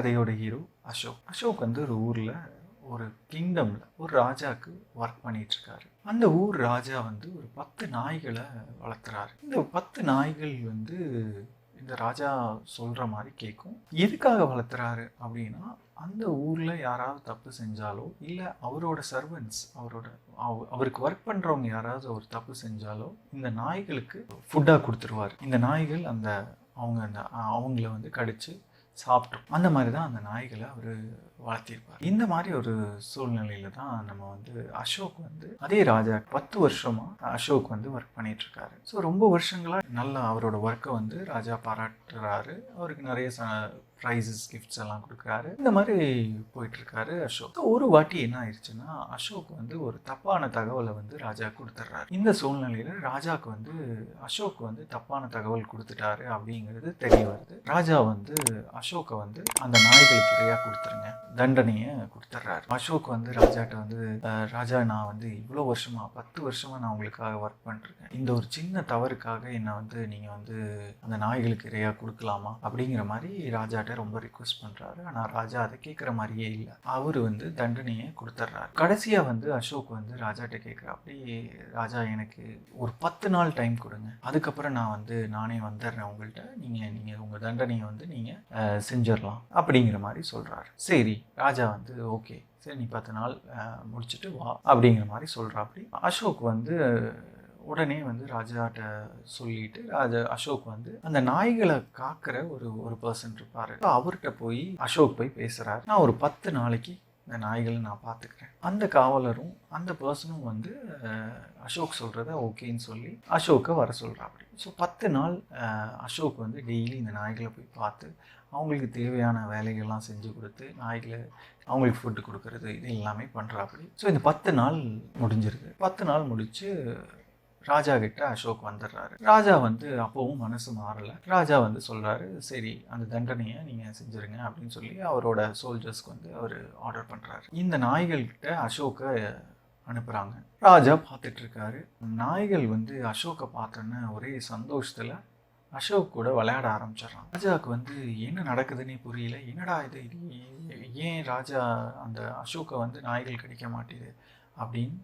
கதையோட ஹீரோ அசோக். அசோக் வந்து ஒரு ஊரில் ஒரு கிங்டமில் ஒரு ராஜாவுக்கு ஒர்க் பண்ணிகிட்ருக்காரு. அந்த ஊர் ராஜா வந்து ஒரு 10 நாய்களை வளர்த்துறாரு. இந்த 10 நாய்கள் வந்து இந்த ராஜா சொல்கிற மாதிரி கேட்கும். எதுக்காக வளர்த்துறாரு அப்படின்னா, அந்த ஊரில் யாராவது தப்பு செஞ்சாலோ இல்லை அவரோட சர்வன்ட்ஸ் அவருக்கு ஒர்க் பண்ணுறவங்க யாராவது ஒரு தப்பு செஞ்சாலோ இந்த நாய்களுக்கு ஃபுட்டாக கொடுத்துருவார். இந்த நாய்கள் அவங்கள வந்து கடித்து சாப்பிட்டோம். அந்த மாதிரி தான் அந்த நாய்களை அவர் வளர்த்திருப்பார். இந்த மாதிரி ஒரு சூழ்நிலையில தான் நம்ம வந்து அசோக் வந்து அதே ராஜா 10 வருஷமா அசோக் வந்து ஒர்க் பண்ணிட்டு இருக்காரு. ஸோ ரொம்ப வருஷங்களா நல்லா அவரோட ஒர்க்கை வந்து ராஜா பாராட்டுறாரு. அவருக்கு நிறைய ப்ரைஸஸ் கிஃப்ட்ஸ் எல்லாம் கொடுக்குறாரு. இந்த மாதிரி போயிட்டு இருக்காரு அசோக். ஒரு வாட்டி என்ன ஆயிடுச்சுன்னா, அசோக் வந்து ஒரு தப்பான தகவலை வந்து ராஜா கொடுத்துட்றாரு. இந்த சூழ்நிலையில ராஜாவுக்கு வந்து அசோக் வந்து தப்பான தகவல் கொடுத்துட்டாரு அப்படிங்கிறது தெரிய வருது. ராஜா வந்து அசோக்கை வந்து அந்த நாய்களுக்கு இரையா கொடுத்துருங்க, தண்டனையை கொடுத்துட்றாரு. அசோக் வந்து ராஜாட்ட வந்து, ராஜா நான் வந்து இவ்வளோ வருஷமா 10 வருஷமா நான் உங்களுக்காக ஒர்க் பண்ணிருக்கேன். இந்த ஒரு சின்ன தவறுக்காக என்னை வந்து நீங்கள் வந்து அந்த நாய்களுக்கு இரையா கொடுக்கலாமா அப்படிங்கிற மாதிரி ராஜாட்ட ரொம்ப ரிக்வெஸ்ட் பண்ணுறாரு. ஆனால் ராஜா அதை கேட்குற மாதிரியே இல்லை. அவர் வந்து தண்டனையை கொடுத்துட்றாரு. கடைசியாக வந்து அசோக் வந்து ராஜாட்ட கேட்குறாப்படி, ராஜா எனக்கு ஒரு 10 நாள் டைம் கொடுங்க, அதுக்கப்புறம் நான் வந்து நானே வந்துடுறேன் உங்கள்கிட்ட, நீங்கள் உங்கள் தண்டனையை வந்து நீங்கள் செஞ்சிடலாம் அப்படிங்கிற மாதிரி சொல்கிறாரு. சரி, ராஜா வந்து ஓகே சரி நீ 10 நாள் முடிச்சுட்டு வா அப்படிங்கிற மாதிரி சொல்கிறாப்படி. அசோக் வந்து உடனே வந்து ராஜாட்ட சொல்லிட்டு அசோக் வந்து அந்த நாய்களை காக்கிற ஒரு பர்சன் இருப்பார். அவர்கிட்ட போய் அசோக் போய் பேசுகிறாரு. நான் ஒரு 10 நாளைக்கு இந்த நாய்களை நான் பார்த்துக்கிறேன். அந்த காவலரும் அந்த பர்சனும் வந்து அசோக் சொல்கிறத ஓகேன்னு சொல்லி அசோக்கை வர சொல்கிறாப்படி. ஸோ 10 நாள் அசோக் வந்து டெய்லி இந்த நாய்களை போய் பார்த்து அவங்களுக்கு தேவையான வேலைகள்லாம் செஞ்சு கொடுத்து நாய்களை அவங்களுக்கு ஃபுட்டு கொடுக்கறது இது எல்லாமே பண்ணுறாப்படி. ஸோ இந்த 10 நாள் முடிஞ்சிருக்கு. 10 நாள் முடித்து ராஜா கிட்ட அசோக் வந்துடுறாரு. ராஜா வந்து அப்போவும் மனசு மாறலை. ராஜா வந்து சொல்கிறாரு, சரி அந்த தண்டனையை நீங்கள் செஞ்சுருங்க அப்படின்னு சொல்லி அவரோட சோல்ஜர்ஸ்க்கு வந்து அவர் ஆர்டர் பண்ணுறாரு. இந்த நாய்கள்கிட்ட அசோக்கை அனுப்புகிறாங்க. ராஜா பார்த்துட்ருக்காரு. நாய்கள் வந்து அசோக்கை பார்த்தோன்னே ஒரே சந்தோஷத்தில் அசோக் கூட விளையாட ஆரம்பிச்சிடறான். ராஜாவுக்கு வந்து என்ன நடக்குதுன்னே புரியல. என்னடா இது, ஏன் ராஜா அந்த அசோக்கை வந்து நாய்கள் கடிக்க மாட்டேது அப்படின்னு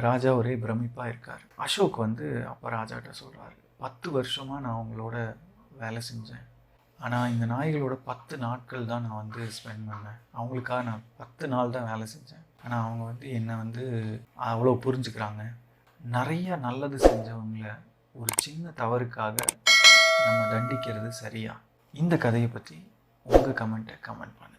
ராஜா ஒரே பிரமிப்பாக இருக்கார். அசோக் வந்து அப்போ ராஜாட்ட சொல்கிறாரு, 10 வருஷமாக நான் அவங்களோட வேலை செஞ்சேன். ஆனால் இந்த நாய்களோட 10 நாட்கள் தான் நான் வந்து ஸ்பெண்ட் பண்ணேன். அவங்களுக்காக நான் 10 நாள் தான் வேலை செஞ்சேன். ஆனால் அவங்க வந்து என்னை வந்து அவ்வளோ புரிஞ்சுக்கிறாங்க. நிறைய நல்லது செஞ்சவங்கள ஒரு சின்ன தவறுக்காக நம்ம தண்டிக்கிறது சரியா? இந்த கதையை பற்றி உங்கள் கமெண்ட்டை கமெண்ட் பண்ணுங்கள்.